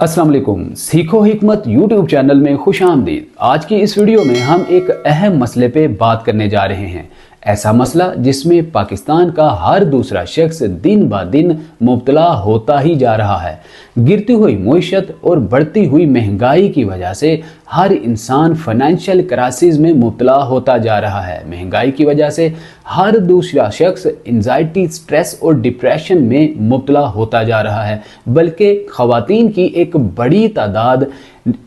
अस्सलाम वालेकुम। सीखो हिकमत यूट्यूब चैनल में खुश आमदीद। आज की इस वीडियो में हम एक अहम मसले पे बात करने जा रहे हैं। ऐसा मसला जिसमें पाकिस्तान का हर दूसरा शख्स दिन ब दिन मुब्तला होता ही जा रहा है। गिरती हुई मईशत और बढ़ती हुई महंगाई की वजह से हर इंसान फाइनेंशियल क्राइसिस में मुब्तला होता जा रहा है। महंगाई की वजह से हर दूसरा शख्स एंजाइटी, स्ट्रेस और डिप्रेशन में मुब्तला होता जा रहा है। बल्कि ख़वातीन की एक बड़ी तादाद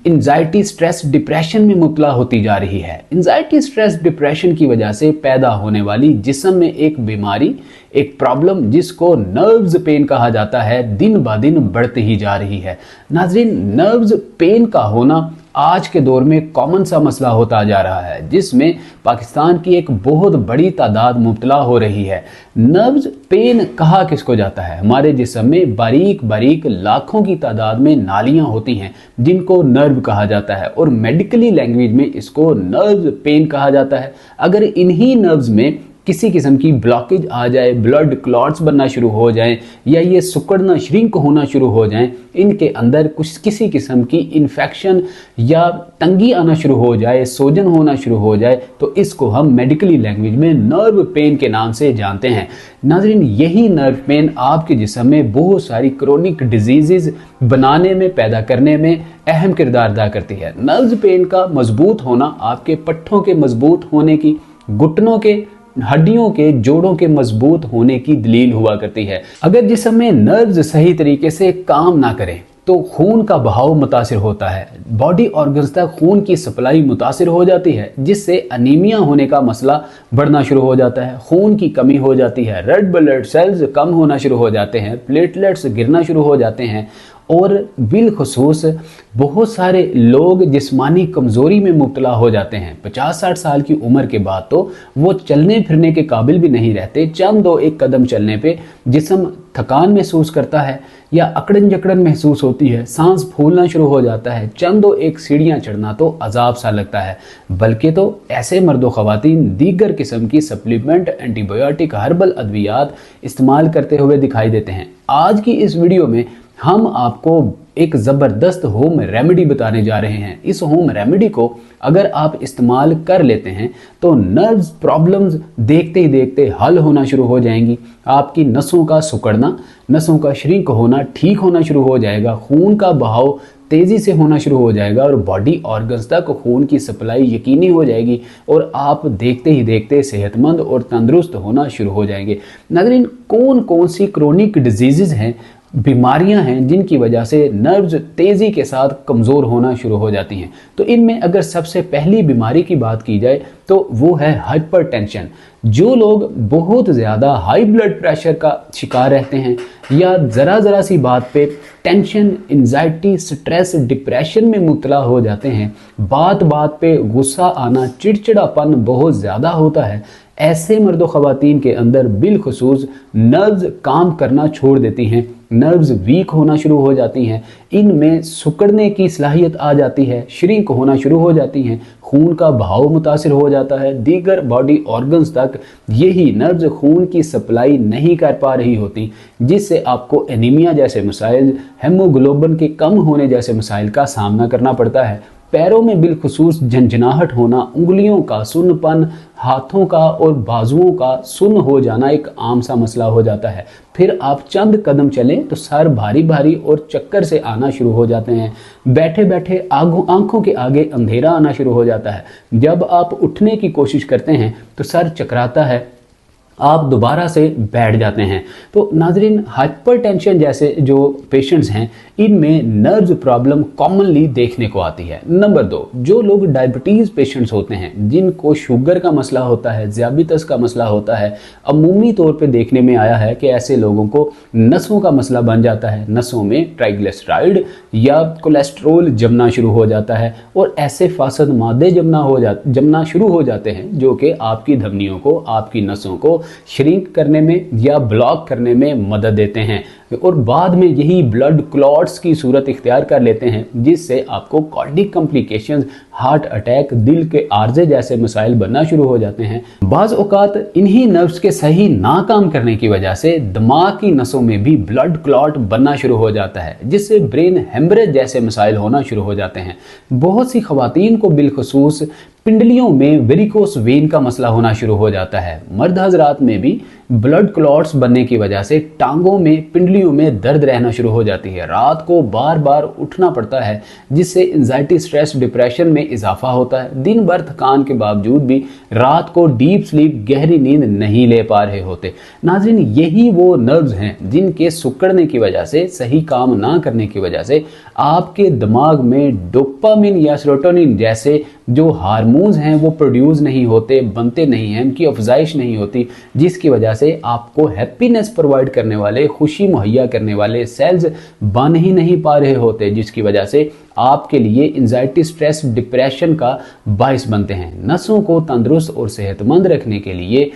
एंजाइटी, स्ट्रेस, डिप्रेशन में मुब्तला होती जा रही है। एंजाइटी, स्ट्रेस, डिप्रेशन की वजह से पैदा होने वाली जिस्म में एक बीमारी, एक प्रॉब्लम जिसको नर्व्स पेन कहा जाता है, दिन ब दिन बढ़ती ही जा रही है। नाज़रीन, नर्व्स पेन का होना आज के दौर में कॉमन सा मसला होता जा रहा है, जिसमें पाकिस्तान की एक बहुत बड़ी तादाद मुब्तला हो रही है। नर्व्स पेन कहा किसको जाता है? हमारे जिस्म में बारीक बारीक लाखों की तादाद में नालियां होती हैं जिनको नर्व कहा जाता है और मेडिकली लैंग्वेज में इसको नर्व पेन कहा जाता है। अगर इन्हीं नर्व्स में किसी किस्म की ब्लॉकेज आ जाए, ब्लड क्लॉट्स बनना शुरू हो जाएं या ये सिकुड़ना, श्रिंक होना शुरू हो जाएं, इनके अंदर कुछ किसी किस्म की इन्फेक्शन या तंगी आना शुरू हो जाए, सोजन होना शुरू हो जाए, तो इसको हम मेडिकली लैंग्वेज में नर्व पेन के नाम से जानते हैं। नाज़रीन, यही नर्व पेन आपके जिस्म में बहुत सारी क्रोनिक डिजीज़ बनाने में, पैदा करने में अहम किरदार अदा करती है। नर्व पेन का मजबूत होना आपके पट्ठों के मजबूत होने की, घुटनों के, हड्डियों के, जोड़ों के मजबूत होने की दलील हुआ करती है। अगर जिस्म में नर्व्स सही तरीके से काम ना करें तो खून का बहाव मुतासिर होता है, बॉडी ऑर्गन्स तक खून की सप्लाई मुतासिर हो जाती है, जिससे अनीमिया होने का मसला बढ़ना शुरू हो जाता है। खून की कमी हो जाती है, रेड ब्लड सेल्स कम होना शुरू हो जाते हैं, प्लेटलेट्स गिरना शुरू हो जाते हैं और बिलखुसूस बहुत सारे लोग जिस्मानी कमज़ोरी में मुब्तला हो जाते हैं। 50-60 साल की उम्र के बाद तो वो चलने फिरने के काबिल भी नहीं रहते। चंद दो एक कदम चलने पे जिस्म थकान महसूस करता है या अकड़न जकड़न महसूस होती है, सांस फूलना शुरू हो जाता है, चंद दो एक सीढ़ियाँ चढ़ना तो अजाब सा लगता है। बल्कि तो ऐसे मर्दो ख़वातीन दीगर किस्म की सप्लीमेंट, एंटीबायोटिक, हर्बल अद्वियात इस्तेमाल करते हुए दिखाई देते हैं। आज की इस वीडियो में हम आपको एक ज़बरदस्त होम रेमेडी बताने जा रहे हैं। इस होम रेमेडी को अगर आप इस्तेमाल कर लेते हैं तो नर्व्स प्रॉब्लम्स देखते ही देखते हल होना शुरू हो जाएंगी। आपकी नसों का सिकुड़ना, नसों का श्रिंक होना ठीक होना शुरू हो जाएगा, खून का बहाव तेज़ी से होना शुरू हो जाएगा और बॉडी ऑर्गन्स तक खून की सप्लाई यकीनी हो जाएगी और आप देखते ही देखते सेहतमंद और तंदुरुस्त होना शुरू हो जाएंगे। नाज़रीन, कौन कौन सी क्रोनिक डिजीज़ हैं, बीमारियां हैं जिनकी वजह से नर्व्स तेज़ी के साथ कमज़ोर होना शुरू हो जाती हैं? तो इनमें अगर सबसे पहली बीमारी की बात की जाए तो वो है हाइपरटेंशन। जो लोग बहुत ज़्यादा हाई ब्लड प्रेशर का शिकार रहते हैं या ज़रा सी बात पे टेंशन, एंजाइटी, स्ट्रेस, डिप्रेशन में मुब्तला हो जाते हैं, बात बात पे गुस्सा आना, चिड़चिड़ापन बहुत ज़्यादा होता है, ऐसे मर्दो ख़वातीन के अंदर बिलखुसूस नर्व्स काम करना छोड़ देती हैं, नर्व्स वीक होना शुरू हो जाती हैं, इनमें सिकुड़ने की सलाहियत आ जाती है, श्रिंक होना शुरू हो जाती हैं, खून का बहाव मुतासिर हो जाता है, दीगर बॉडी ऑर्गन्स तक यही नर्व्स खून की सप्लाई नहीं कर पा रही होती, जिससे आपको एनीमिया जैसे मसाइल, हेमोग्लोबिन के कम होने जैसे मसाइल का सामना करना पड़ता है। पैरों में बिलखुसूस झंझनाहट होना, उंगलियों का सुन्नपन, हाथों का और बाजुओं का सुन्न हो जाना एक आम सा मसला हो जाता है। फिर आप चंद कदम चलें तो सर भारी भारी और चक्कर से आना शुरू हो जाते हैं। बैठे बैठे आंखों के आगे अंधेरा आना शुरू हो जाता है। जब आप उठने की कोशिश करते हैं तो सर चकराता है, आप दोबारा से बैठ जाते हैं। तो नाज़रीन, हाइपरटेंशन जैसे जो पेशेंट्स हैं इनमें नर्व प्रॉब्लम कॉमनली देखने को आती है। नंबर 2, जो लोग डायबिटीज़ पेशेंट्स होते हैं, जिनको शुगर का मसला होता है, ज़ियाबितस का मसला होता है, अमूमी तौर पे देखने में आया है कि ऐसे लोगों को नसों का मसला बन जाता है। नसों में ट्राइग्लिसराइड या कोलेस्ट्रोल जमना शुरू हो जाता है और ऐसे फासद मादे जमना शुरू हो जाते हैं जो कि आपकी धमनियों को, आपकी नसों को श्रिंक करने में या ब्लॉक करने में मदद देते हैं। और बाद में यही ब्लड क्लॉट्स की सूरत इख्तियार कर लेते हैं, जिससे आपको कार्डियक कॉम्प्लिकेशंस, हार्ट अटैक, दिल के आर्जे जैसे मसाइल बनना शुरू हो जाते हैं। बाज़ औक़ात इन्हीं नर्व्स के सही ना काम करने की वजह से दिमाग की नसों में भी ब्लड क्लॉट बनना शुरू हो जाता है, जिससे ब्रेन हेमरेज जैसे मसाइल होना शुरू हो जाते हैं। बहुत सी ख़वातीन को बिलखुसूस पिंडलियों में वेरिकोस वेन का मसला होना शुरू हो जाता है। मर्द हजरात में भी ब्लड क्लॉट्स बनने की वजह से टांगों में, पिंडलियों में दर्द रहना शुरू हो जाती है। रात को बार बार उठना पड़ता है, जिससे एंजाइटी, स्ट्रेस, डिप्रेशन में इजाफा होता है। दिन भर थकान के बावजूद भी रात को डीप स्लीप, गहरी नींद नहीं ले पा रहे होते। नाज़रीन, यही वो नर्व्स हैं जिनके सिकुड़ने की वजह से, सही काम ना करने की वजह से आपके दिमाग में डोपामिन या सेरोटोनिन जैसे जो हार्मोन्स हैं वो प्रोड्यूस नहीं होते, बनते नहीं हैं, उनकी अफजाइश नहीं होती, जिसकी वजह से आपको हैप्पीनेस प्रोवाइड करने वाले, खुशी मुहैया करने वाले सेल्स बन ही नहीं पा रहे होते, जिसकी वजह से आपके लिए एंजाइटी, स्ट्रेस, डिप्रेशन का बायस बनते हैं। नसों को तंदुरुस्त और सेहतमंद रखने के लिए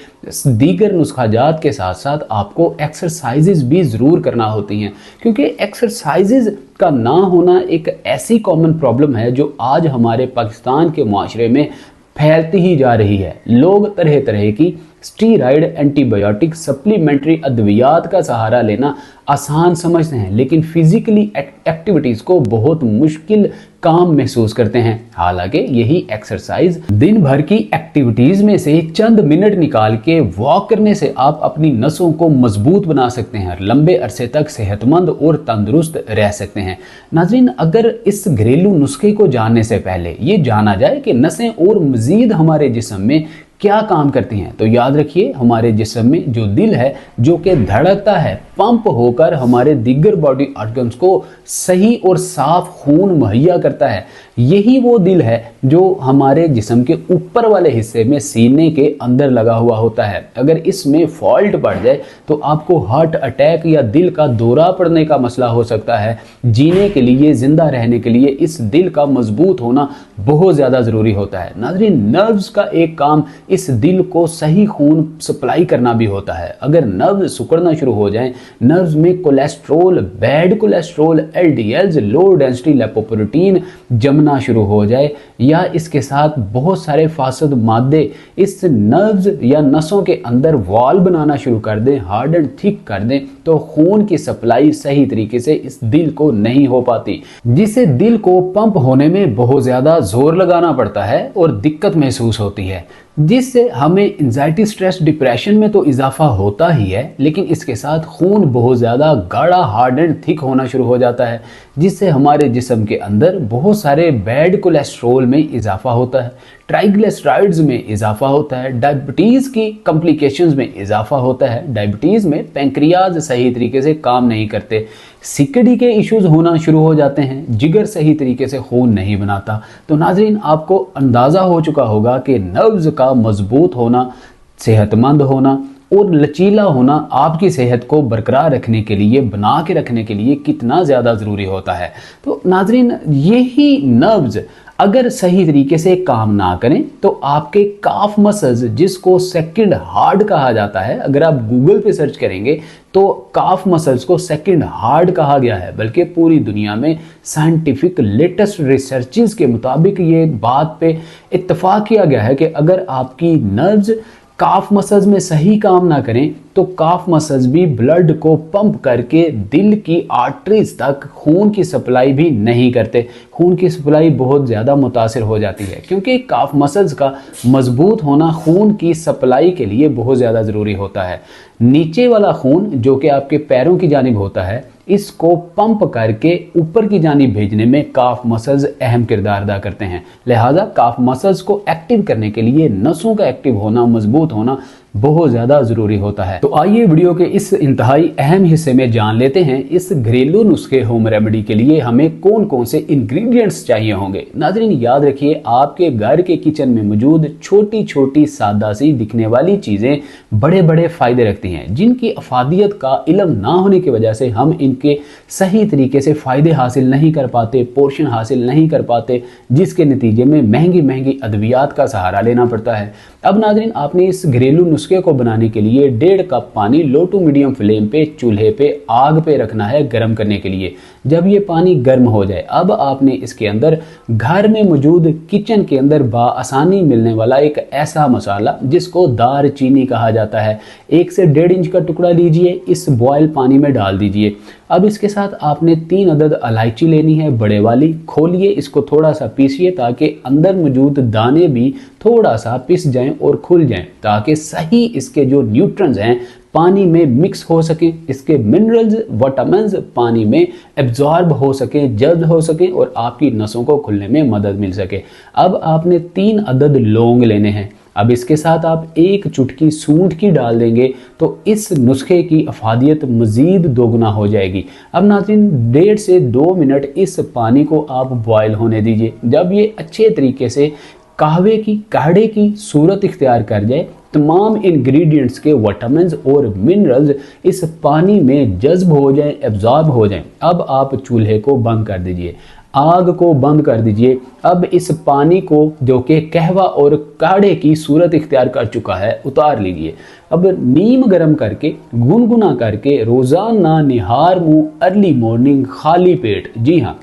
दीगर नुस्खाजात के साथ साथ आपको एक्सरसाइजेज भी ज़रूर करना होती हैं, क्योंकि एक्सरसाइजेज का ना होना एक ऐसी कॉमन प्रॉब्लम है जो आज हमारे पाकिस्तान के मुआशरे में फैलती ही जा रही है। लोग तरह तरह की स्टीरॉयड, एंटीबायोटिक, सप्लीमेंट्री अद्वियात का सहारा लेना आसान समझते हैं, लेकिन फिजिकली एक्टिविटीज़ को बहुत मुश्किल काम महसूस करते हैं। हालांकि यही एक्सरसाइज, दिन भर की एक्टिविटीज़ में से चंद मिनट निकाल के वॉक करने से आप अपनी नसों को मजबूत बना सकते हैं और लंबे अरसे तक सेहतमंद और तंदुरुस्त रह सकते हैं। नाज़रीन, अगर इस घरेलू नुस्खे को जानने से पहले ये जाना जाए कि नसें और मज़ीद हमारे जिस्म में क्या काम करती हैं, तो याद रखिए, हमारे जिस्म में जो दिल है, जो कि धड़कता है, पंप होकर हमारे दीगर बॉडी ऑर्गन्स को सही और साफ खून मुहैया करता है। यही वो दिल है जो हमारे जिस्म के ऊपर वाले हिस्से में, सीने के अंदर लगा हुआ होता है। अगर इसमें फॉल्ट पड़ जाए तो आपको हार्ट अटैक या दिल का दौरा पड़ने का मसला हो सकता है। जीने के लिए, जिंदा रहने के लिए इस दिल का मजबूत होना बहुत ज़्यादा ज़रूरी होता है। नाज़रीन, नर्व्स का एक काम इस दिल को सही खून सप्लाई करना भी होता है। अगर नर्व सिकुड़ना शुरू हो जाएं, नर्व्स में cholesterol, bad cholesterol, LDLs, low density lipoprotein जमना शुरू हो जाए, या इसके साथ बहुत सारे फासद मादे इस नर्व्स या नसों के अंदर वॉल बनाना शुरू कर दें, हार्ड एंड थिक कर दें, तो खून की सप्लाई सही तरीके से इस दिल को नहीं हो पाती, जिससे दिल को पंप होने में बहुत ज़्यादा जोर लगाना पड़ता है और दिक्कत महसूस होती है, जिससे हमें एंजाइटी, स्ट्रेस, डिप्रेशन में तो इजाफा होता ही है, लेकिन इसके साथ खून बहुत ज़्यादा गाढ़ा, हार्ड एंड थिक होना शुरू हो जाता है, जिससे हमारे जिस्म के अंदर बहुत सारे बैड कोलेस्ट्रोल में इजाफा होता है, ट्राइग्लिसराइड्स में इजाफा होता है, डायबिटीज़ की कॉम्प्लिकेशंस में इजाफा होता है। डायबिटीज़ में पैंक्रियाज सही तरीके से काम नहीं करते, सीकेडी के इश्यूज होना शुरू हो जाते हैं, जिगर सही तरीके से खून नहीं बनाता। तो नाज़रीन, आपको अंदाज़ा हो चुका होगा कि नर्व्स का मजबूत होना, सेहतमंद होना और लचीला होना आपकी सेहत को बरकरार रखने के लिए, बना के रखने के लिए कितना ज़्यादा ज़रूरी होता है। तो नाज़रीन, यही नर्व्स अगर सही तरीके से काम ना करें तो आपके काफ मसल्स, जिसको सेकंड हार्ट कहा जाता है, अगर आप गूगल पे सर्च करेंगे तो काफ मसल्स को सेकंड हार्ट कहा गया है। बल्कि पूरी दुनिया में साइंटिफिक लेटेस्ट रिसर्चेस के मुताबिक ये बात पे इत्तफाक किया गया है कि अगर आपकी नर्व्स काफ मसल्स में सही काम ना करें तो काफ मसल्स भी ब्लड को पंप करके दिल की आर्टरीज तक खून की सप्लाई भी नहीं करते। खून की सप्लाई बहुत ज़्यादा मुतासिर हो जाती है, क्योंकि काफ मसल्स का मजबूत होना खून की सप्लाई के लिए बहुत ज़्यादा ज़रूरी होता है। नीचे वाला खून जो कि आपके पैरों की जानिब होता है, इसको पंप करके ऊपर की जानिब भेजने में काफ मसल्स अहम किरदार अदा करते हैं। लिहाजा काफ मसल्स को एक्टिव करने के लिए नसों का एक्टिव होना, मजबूत होना बहुत ज़्यादा ज़रूरी होता है। तो आइए वीडियो के इस इंतहाई अहम हिस्से में जान लेते हैं इस घरेलू नुस्खे होम रेमेडी के लिए हमें कौन कौन से इंग्रेडिएंट्स चाहिए होंगे। नाज़रीन, याद रखिए, आपके घर के किचन में मौजूद छोटी छोटी सादा सी दिखने वाली चीज़ें बड़े बड़े फ़ायदे रखती हैं, जिनकी अफादियत का इल्म ना होने की वजह से हम इनके सही तरीके से फ़ायदे हासिल नहीं कर पाते, पोर्शन हासिल नहीं कर पाते, जिसके नतीजे में महंगी महंगी अद्वियात का सहारा लेना पड़ता है। अब नाज़रीन, आपने इस घरेलू नुस्खे को बनाने के लिए 1.5 कप पानी लो टू मीडियम फ्लेम पे चूल्हे पे आग पे रखना है गर्म करने के लिए। जब ये पानी गर्म हो जाए, अब आपने इसके अंदर घर में मौजूद किचन के अंदर आसानी मिलने वाला एक ऐसा मसाला जिसको दारचीनी कहा जाता है, 1 से 1.5 इंच का टुकड़ा लीजिए, इस बॉयल पानी में डाल दीजिए। अब इसके साथ आपने 3 अदद इलायची लेनी है बड़े वाली, खोलिए, इसको थोड़ा सा पीसिए ताकि अंदर मौजूद दाने भी थोड़ा सा पिस जाएं और खुल जाएं, ताकि सही इसके जो न्यूट्रंस हैं पानी में मिक्स हो सके, इसके मिनरल्स विटामिन्स पानी में एब्जॉर्ब हो सके, जल्द हो सके और आपकी नसों को खुलने में मदद मिल सके। अब आपने 3 अदद लौंग लेने हैं। अब इसके साथ आप 1 चुटकी सूंठ की डाल देंगे तो इस नुस्खे की अफादियत मज़ीद दोगुना हो जाएगी। अब नाज़रीन, 1.5 से 2 मिनट इस पानी को आप बॉयल होने दीजिए। जब ये अच्छे तरीके से काढ़े की सूरत इख्तियार कर जाए, तमाम इंग्रेडिएंट्स के विटामिन्स और मिनरल्स इस पानी में जज्ब हो जाएं, एब्जॉर्ब हो जाएं, अब आप चूल्हे को बंद कर दीजिए, आग को बंद कर दीजिए। अब इस पानी को जो कि कहवा और काढ़े की सूरत इख्तियार कर चुका है उतार लीजिए। अब नीम गर्म करके गुनगुना करके रोज़ाना निहार मुंह अर्ली मॉर्निंग खाली पेट, जी हाँ,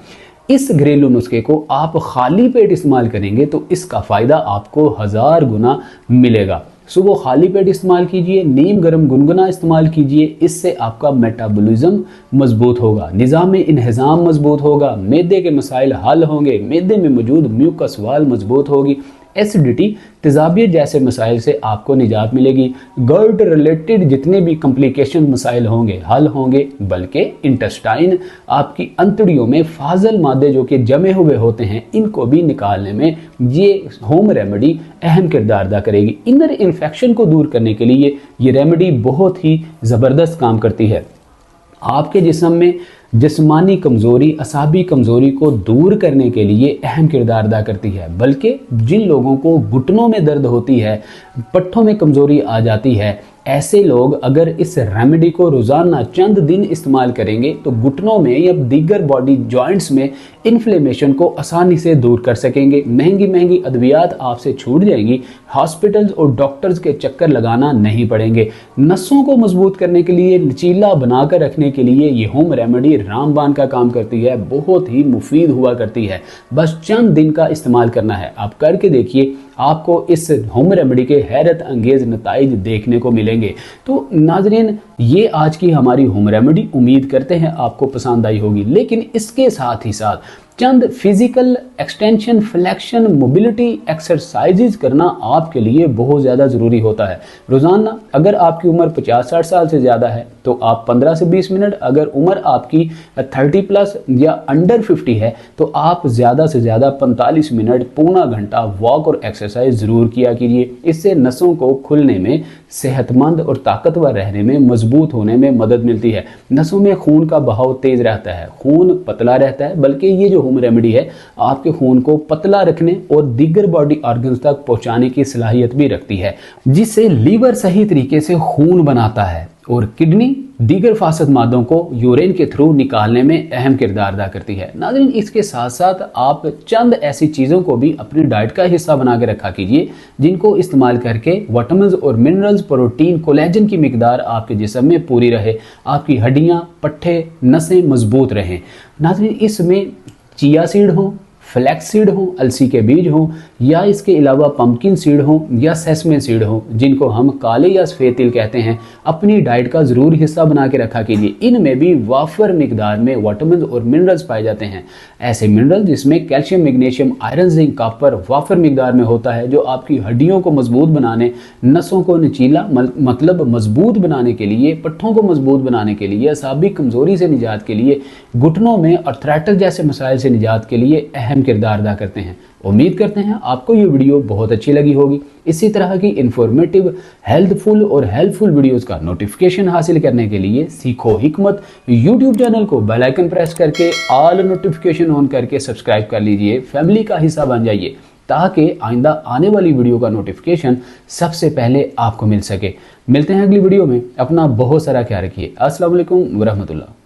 इस घरेलू नुस्खे को आप खाली पेट इस्तेमाल करेंगे तो इसका फ़ायदा आपको 1000 गुना मिलेगा। सुबह खाली पेट इस्तेमाल कीजिए, नीम गर्म गुनगुना इस्तेमाल कीजिए, इससे आपका मेटाबॉलिज्म मजबूत होगा, निज़ाम इंहिज़ाम मजबूत होगा, मैदे के मसाइल हल होंगे, मैदे में मौजूद म्यूकस वाल मजबूत होगी, एसिडिटी तेजाबियत जैसे मसाइल से आपको निजात मिलेगी, गर्ट रिलेटेड जितने भी कॉम्प्लिकेशन मसाइल होंगे हल होंगे, बल्कि इंटेस्टाइन आपकी अंतड़ियों में फाजल मादे जो कि जमे हुए होते हैं इनको भी निकालने में ये होम रेमेडी अहम किरदार अदा करेगी। इनर इन्फेक्शन को दूर करने के लिए ये रेमेडी बहुत ही ज़बरदस्त काम करती है। आपके जिस्म में जिस्मानी कमज़ोरी, असाबी कमज़ोरी को दूर करने के लिए अहम किरदार अदा करती है। बल्कि जिन लोगों को घुटनों में दर्द होती है, पट्ठों में कमज़ोरी आ जाती है, ऐसे लोग अगर इस रेमेडी को रोज़ाना चंद दिन इस्तेमाल करेंगे तो घुटनों में या दीगर बॉडी जॉइंट्स में इन्फ्लेमेशन को आसानी से दूर कर सकेंगे। महंगी महंगी अद्वियात आपसे छूट जाएंगी, हॉस्पिटल्स और डॉक्टर्स के चक्कर लगाना नहीं पड़ेंगे। नसों को मजबूत करने के लिए, लचीला बनाकर रखने के लिए ये होम रेमेडी रामबाण का काम करती है, बहुत ही मुफीद हुआ करती है। बस चंद दिन का इस्तेमाल करना है, आप करके देखिए, आपको इस होम रेमेडी के हैरत अंगेज नताइज देखने को मिलेंगे। तो नाजरीन, ये आज की हमारी होम रेमेडी, उम्मीद करते हैं आपको पसंद आई होगी। लेकिन इसके साथ ही साथ चंद physical extension, flexion, mobility exercises करना आपके लिए बहुत ज़्यादा ज़रूरी होता है। रोज़ाना अगर आपकी उम्र 50-60 साल से ज़्यादा है तो आप 15 से 20 मिनट, अगर उम्र आपकी 30+ या अंडर 50 है तो आप ज़्यादा से ज़्यादा 45 मिनट, पौना घंटा वॉक और एक्सरसाइज ज़रूर किया कीजिए। इससे नसों को खुलने में, सेहतमंद और ताकतवर रहने में, मजबूत होने में मदद मिलती है। नसों में खून का बहाव तेज़ रहता है, खून पतला रहता है, बल्कि ये जो होम रेमेडी है आपके खून को पतला रखने और दीगर बॉडी ऑर्गन्स तक पहुंचाने की सलाहियत भी रखती है, जिससे लीवर सही तरीके से खून बनाता है और किडनी दीगर फासद मादों को यूरिन के थ्रू निकालने में अहम किरदार अदा करती है। नाज़रीन, इसके साथ साथ आप चंद ऐसी चीज़ों को भी अपनी डाइट का हिस्सा बना के रखा कीजिए जिनको इस्तेमाल करके विटामिन्स और मिनरल्स, प्रोटीन, कोलेजन की मिकदार आपके जिस्म में पूरी रहे, आपकी हड्डियाँ, पट्ठे, नसें मजबूत रहें। नाज़रीन, इसमें चिया सीड हो, फ्लैक्स सीड हो, अलसी के बीज हो, या इसके अलावा पंपकिन सीड हो या सेसमे सीड हो, जिनको हम काले या सफ़ेद तिल कहते हैं, अपनी डाइट का ज़रूर हिस्सा बना के रखा कीजिए। इनमें भी वाफर मिकदार में विटामिन और मिनरल्स पाए जाते हैं। ऐसे मिनरल जिसमें calcium, magnesium, iron, zinc, copper वाफर मिकदार में होता है, जो आपकी हड्डियों को मजबूत बनाने, नसों को नचीला मतलब मजबूत बनाने के लिए, पट्ठों को मजबूत बनाने के लिए, असाबी कमज़ोरी से निजात के लिए, घुटनों में आर्थराइटिस जैसे मसाइल से निजात के लिए अहम किरदार अदा करते हैं। उम्मीद करते हैं आपको ये वीडियो बहुत अच्छी लगी होगी। इसी तरह की इंफॉर्मेटिव, हेल्थफुल और हेल्पफुल वीडियोस का नोटिफिकेशन हासिल करने के लिए सीखो हिकमत यूट्यूब चैनल को बेल आइकन प्रेस करके ऑल नोटिफिकेशन ऑन करके सब्सक्राइब कर लीजिए, फैमिली का हिस्सा बन जाइए, ताकि आइंदा आने वाली वीडियो का नोटिफिकेशन सबसे पहले आपको मिल सके। मिलते हैं अगली वीडियो में, अपना बहुत सारा ख्याल रखिए। अस्सलाम वालेकुम वरहमतुल्लाह।